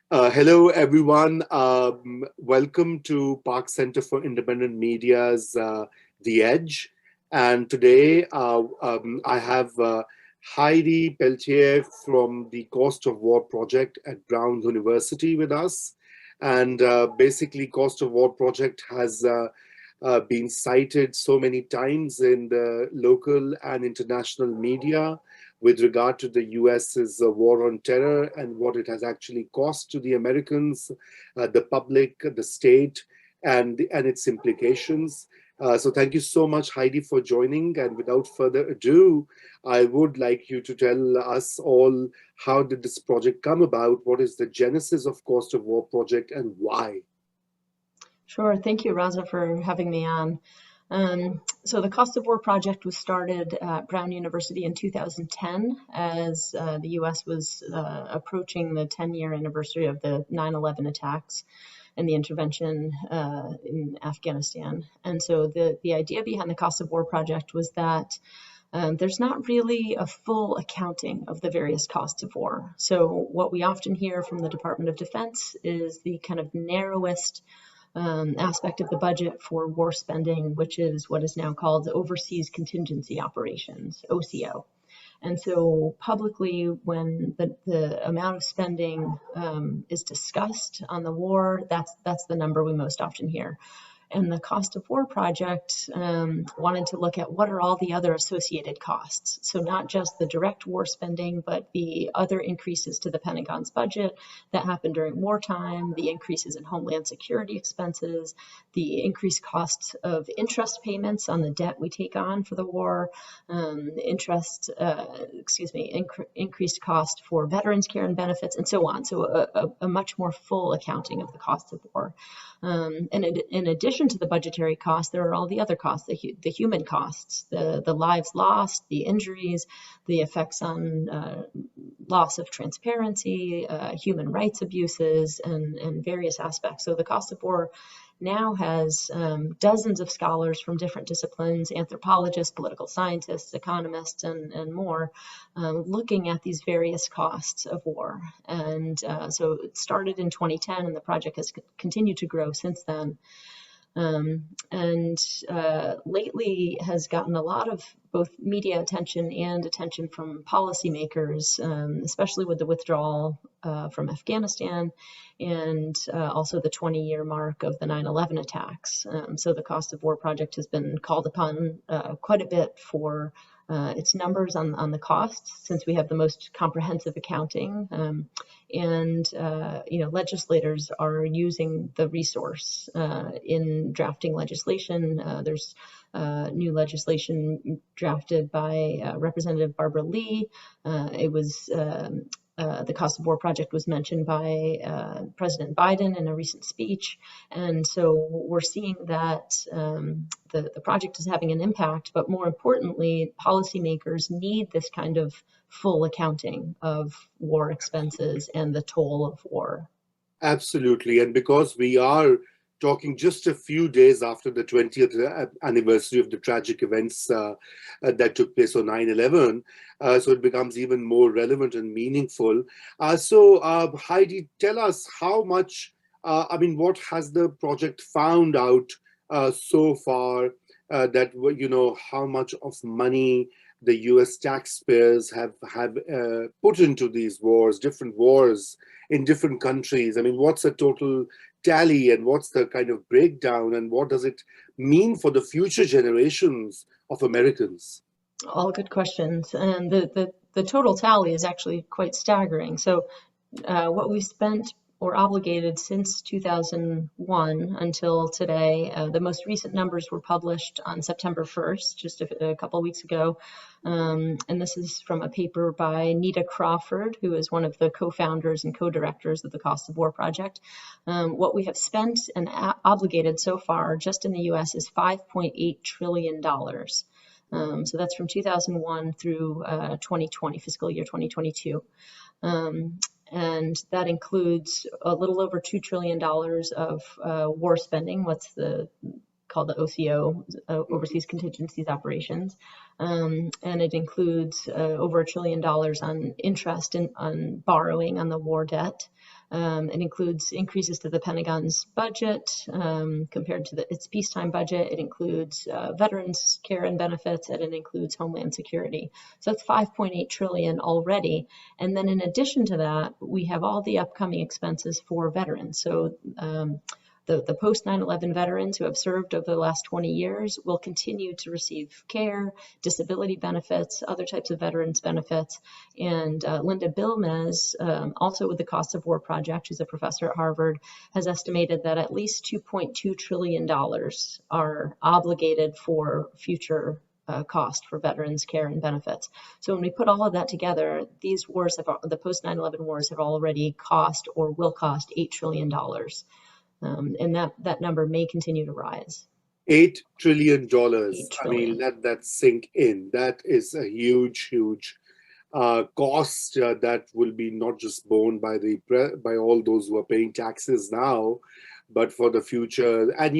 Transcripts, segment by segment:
Hello, everyone. Welcome to Park Center for Independent Media's The Edge. And today I have Heidi Peltier from the Cost of War Project at Brown University with us. And basically, Cost of War Project has been cited so many times in the local and international media with regard to the US's war on terror and what it has actually cost to the Americans, the public, the state, and its implications. So thank you so much, Heidi, for joining. And without further ado, I would like you to tell us all, how did this project come about? What is the genesis of Cost of War Project and why? Sure. Thank you, Raza, for having me on. So the Cost of War project was started at Brown University in 2010 as the U.S. was approaching the 10-year anniversary of the 9/11 attacks and the intervention in Afghanistan. And so the idea behind the Cost of War project was that there's not really a full accounting of the various costs of war. So what we often hear from the Department of Defense is the kind of narrowest aspect of the budget for war spending, which is what is now called Overseas Contingency Operations, OCO. And so publicly, when the amount of spending is discussed on the war, that's the number we most often hear. And the Cost of War project wanted to look at what are all the other associated costs. So not just the direct war spending, but the other increases to the Pentagon's budget that happened during wartime, the increases in Homeland Security expenses, the increased costs of interest payments on the debt we take on for the war, increased cost for veterans care and benefits, and so on. So a much more full accounting of the cost of war. And in addition to the budgetary costs, there are all the other costs, the human costs, the lives lost, the injuries, the effects on loss of transparency, human rights abuses, and various aspects. So the Cost of War now has dozens of scholars from different disciplines, anthropologists, political scientists, economists, and more, looking at these various costs of war. And so it started in 2010, and the project has continued to grow since then. And lately has gotten a lot of both media attention and attention from policymakers, especially with the withdrawal from Afghanistan and also the 20-year mark of the 9/11 attacks. So the Cost of War project has been called upon quite a bit for its numbers on the costs, since we have the most comprehensive accounting, legislators are using the resource in drafting legislation. There's new legislation drafted by Representative Barbara Lee. The Cost of War project was mentioned by President Biden in a recent speech. And so we're seeing that the project is having an impact, but more importantly, policymakers need this kind of full accounting of war expenses and the toll of war. Absolutely. And because we are talking just a few days after the 20th anniversary of the tragic events that took place on 9/11, so it becomes even more relevant and meaningful. Heidi, tell us how much, what has the project found out so far, how much of money the US taxpayers have put into these wars, different wars in different countries? I mean, what's the total tally, and what's the kind of breakdown, and what does it mean for the future generations of Americans? All good questions. And the total tally is actually quite staggering. So what we've spent or obligated since 2001 until today. The most recent numbers were published on September 1st, just a couple of weeks ago. And this is from a paper by Nita Crawford, who is one of the co-founders and co-directors of the Cost of War project. What we have spent and obligated so far just in the US is $5.8 trillion. So that's from 2001 through 2020, fiscal year 2022. And that includes a little over $2 trillion of war spending, called the OCO, Overseas Contingencies Operations. And it includes over $1 trillion on interest on borrowing on the war debt. It includes increases to the Pentagon's budget compared to its peacetime budget. It includes veterans care and benefits, and it includes homeland security. So that's 5.8 trillion already. And then in addition to that, we have all the upcoming expenses for veterans. So the post 9/11 veterans who have served over the last 20 years will continue to receive care, disability benefits, other types of veterans benefits. And Linda Bilmes, also with the Cost of War Project, who's a professor at Harvard, has estimated that at least $2.2 trillion are obligated for future cost for veterans care and benefits. So when we put all of that together, these wars, the post 9/11 wars, have already cost or will cost $8 trillion. And that number may continue to rise. $8 trillion. $8 I mean, trillion. let that sink in. That is a huge cost that will be not just borne by all those who are paying taxes now, but for the future. And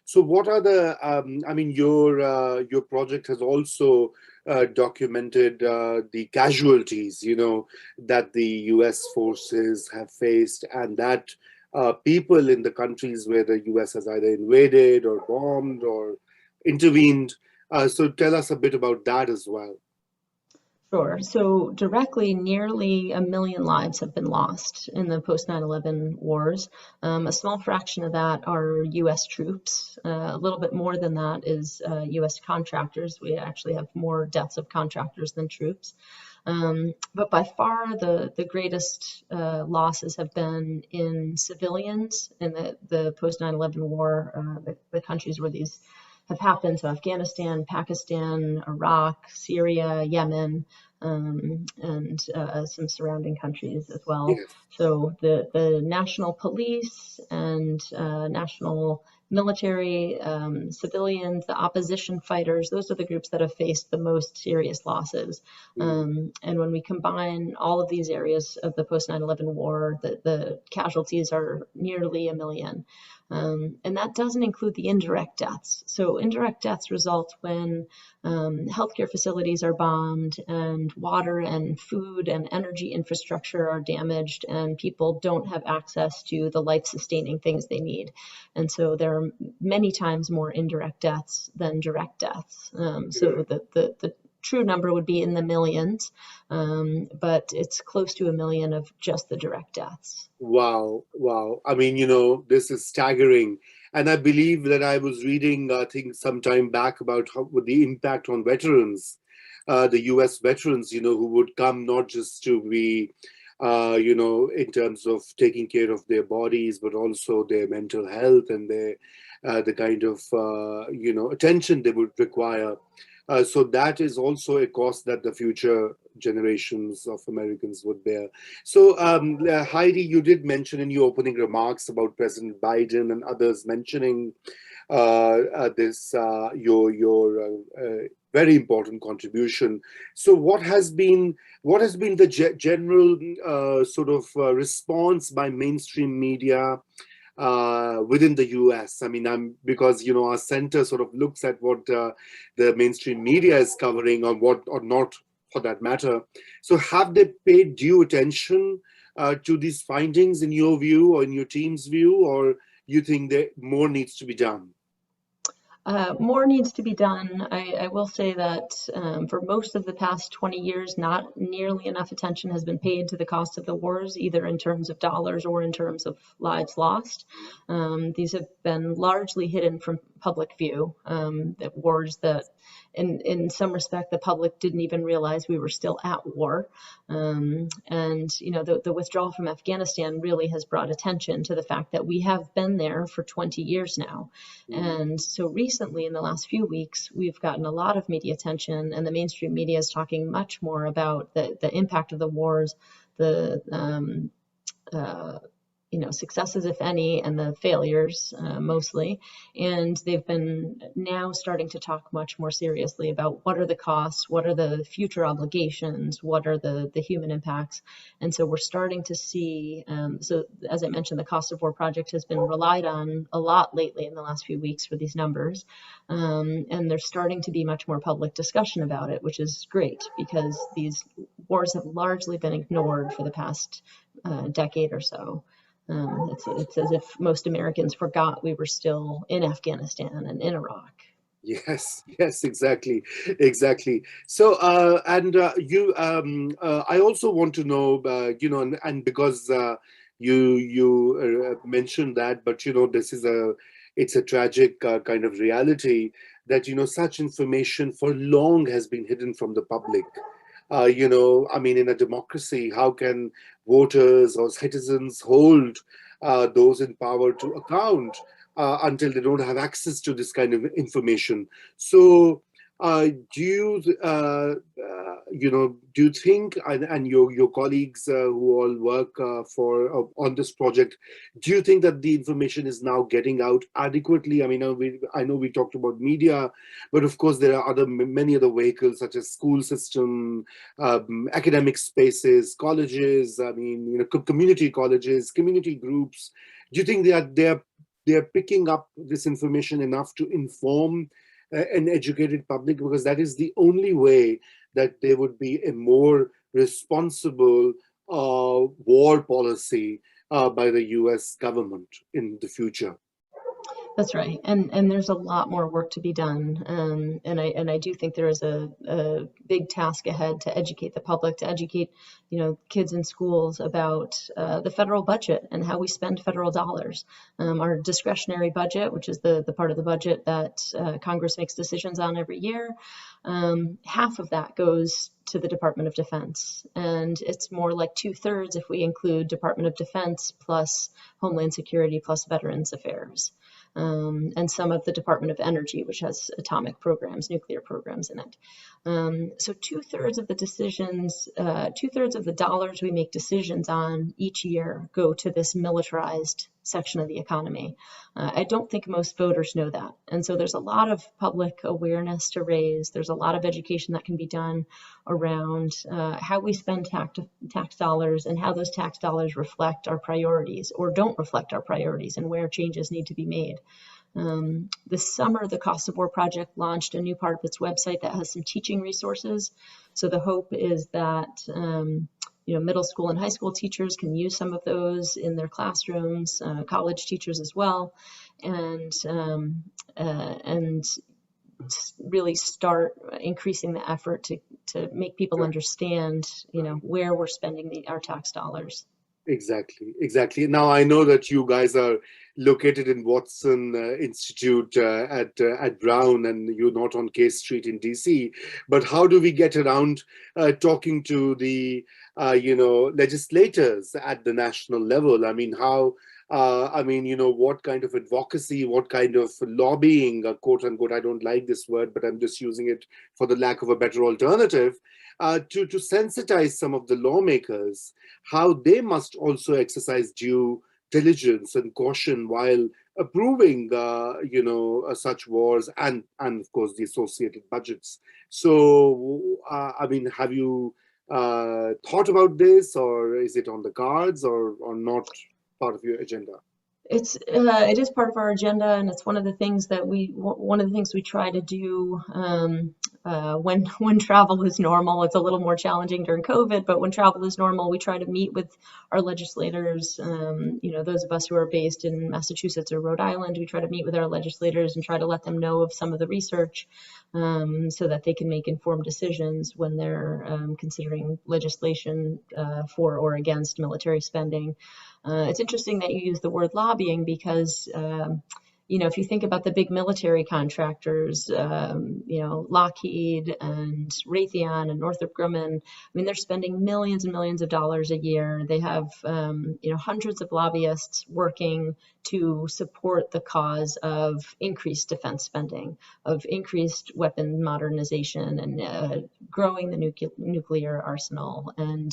so what are the? I mean, your project has also documented the casualties, that the U.S. forces have faced, and that people in the countries where the U.S. has either invaded or bombed or intervened. So tell us a bit about that as well. Sure. So directly, nearly 1 million lives have been lost in the post 9/11 wars. A small fraction of that are U.S. troops. A little bit more than that is U.S. contractors. We actually have more deaths of contractors than troops. But by far, the greatest losses have been in civilians in the post 9/11 war, the countries where these have happened. So Afghanistan, Pakistan, Iraq, Syria, Yemen, and some surrounding countries as well. Yes. So the national police and national military, civilians, the opposition fighters, those are the groups that have faced the most serious losses. And when we combine all of these areas of the post 9/11 war, the casualties are nearly 1 million. And that doesn't include the indirect deaths. So indirect deaths result when healthcare facilities are bombed and water and food and energy infrastructure are damaged and people don't have access to the life-sustaining things they need. And so there are many times more indirect deaths than direct deaths. So the true number would be in the millions, but it's close to 1 million of just the direct deaths. Wow. I mean, this is staggering. And I believe that I was reading, I think, some time back about the impact on veterans, the US veterans, who would come not just to be, in terms of taking care of their bodies, but also their mental health and the kind of, attention they would require. So that is also a cost that the future generations of Americans would bear. So Heidi, you did mention in your opening remarks about President Biden and others mentioning this your very important contribution. So what has been the general sort of response by mainstream media within the US? I mean, because our center sort of looks at what the mainstream media is covering, or what, or not, for that matter. So have they paid due attention to these findings in your view, or in your team's view, or you think that more needs to be done? More needs to be done. I will say that for most of the past 20 years, not nearly enough attention has been paid to the cost of the wars, either in terms of dollars or in terms of lives lost. These have been largely hidden from public view, that wars that in some respect the public didn't even realize we were still at war. And the withdrawal from Afghanistan really has brought attention to the fact that we have been there for 20 years now. And so recently, in the last few weeks, we've gotten a lot of media attention, and the mainstream media is talking much more about the impact of the wars, the successes, if any, and the failures, mostly. And they've been now starting to talk much more seriously about what are the costs, what are the future obligations, what are the human impacts. And so we're starting to see, so as I mentioned, the Cost of War Project has been relied on a lot lately in the last few weeks for these numbers. And there's starting to be much more public discussion about it, which is great, because these wars have largely been ignored for the past decade or so. It's as if most Americans forgot we were still in Afghanistan and in Iraq. Yes, yes, exactly, exactly. So, I also want to know, and because you mentioned that, but this is it's a tragic kind of reality that such information for long has been hidden from the public. I mean, in a democracy, how can voters or citizens hold those in power to account until they don't have access to this kind of information? So, do you, do you think, and your colleagues who all work on this project, do you think that the information is now getting out adequately? I mean, I know we talked about media, but of course there are many other vehicles such as school system, academic spaces, colleges. I mean, community colleges, community groups. Do you think they are picking up this information enough to inform an educated public? Because that is the only way that there would be a more responsible war policy by the U.S. government in the future. That's right, and there's a lot more work to be done, and I do think there is a big task ahead to educate the public, to educate kids in schools about the federal budget and how we spend federal dollars. Our discretionary budget, which is the part of the budget that Congress makes decisions on every year, half of that goes to the Department of Defense, and it's more like 2/3 if we include Department of Defense plus Homeland Security plus Veterans Affairs. And some of the Department of Energy, which has atomic programs, nuclear programs in it. So 2/3 of the decisions, 2/3 of the dollars we make decisions on each year go to this militarized section of the economy. I don't think most voters know that. And so there's a lot of public awareness to raise. There's a lot of education that can be done around how we spend tax dollars and how those tax dollars reflect our priorities or don't reflect our priorities and where changes need to be made. This summer, the Cost of War Project launched a new part of its website that has some teaching resources. So the hope is that middle school and high school teachers can use some of those in their classrooms, college teachers as well, and really start increasing the effort to make people understand, where we're spending our tax dollars. Exactly, exactly. Now I know that you guys are located in Watson Institute at Brown, and you're not on K Street in DC. But how do we get around talking to the legislators at the national level? I mean, what kind of advocacy, what kind of lobbying, quote unquote, I don't like this word, but I'm just using it for the lack of a better alternative, to sensitize some of the lawmakers, how they must also exercise due diligence and caution while approving, such wars and of course the associated budgets. So, I mean, have you thought about this, or is it on the cards, or not part of your agenda? It is part of our agenda, and it's one of the things we try to do when travel is normal. It's a little more challenging during COVID, but when travel is normal, we try to meet with our legislators. Those of us who are based in Massachusetts or Rhode Island, we try to meet with our legislators and try to let them know of some of the research, so that they can make informed decisions when they're considering legislation for or against military spending. It's interesting that you use the word lobbying because, if you think about the big military contractors, Lockheed and Raytheon and Northrop Grumman, I mean, they're spending millions and millions of dollars a year. They have, hundreds of lobbyists working to support the cause of increased defense spending, of increased weapon modernization, and growing the nuclear arsenal. And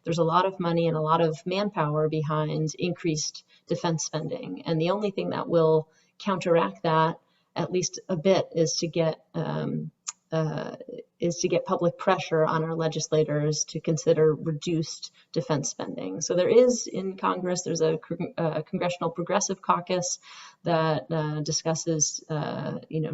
there's a lot of money and a lot of manpower behind increased defense spending. And the only thing that will counteract that, at least a bit, is to get is to get public pressure on our legislators to consider reduced defense spending. So there is in Congress, there's a Congressional Progressive Caucus that discusses,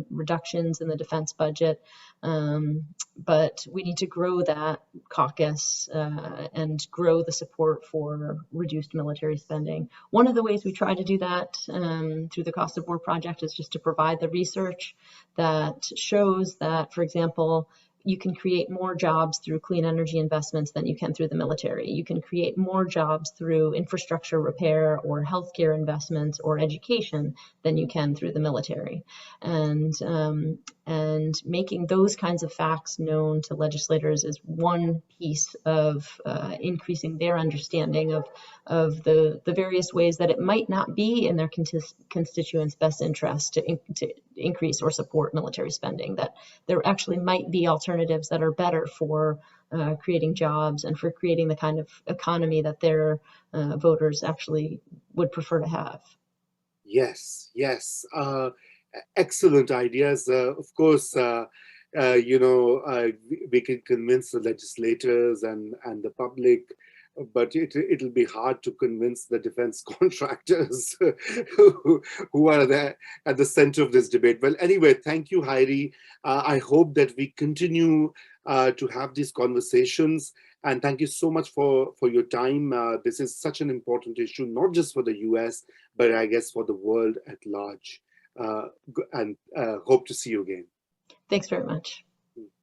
reductions in the defense budget. But we need to grow that caucus and grow the support for reduced military spending. One of the ways we try to do that through the Cost of War Project is just to provide the research that shows that, for example, you can create more jobs through clean energy investments than you can through the military. You can create more jobs through infrastructure repair or healthcare investments or education than you can through the military. And making those kinds of facts known to legislators is one piece of increasing their understanding of the various ways that it might not be in their constituents' best interest to increase or support military spending, that there actually might be alternatives that are better for creating jobs and for creating the kind of economy that their voters actually would prefer to have. Yes, yes. Excellent ideas. Of course, we can convince the legislators and the public, but it'll be hard to convince the defense contractors who are there at the center of this debate. Well, anyway, thank you, Heidi. I hope that we continue to have these conversations. And thank you so much for your time. This is such an important issue, not just for the US, but I guess for the world at large. And hope to see you again. Thanks very much.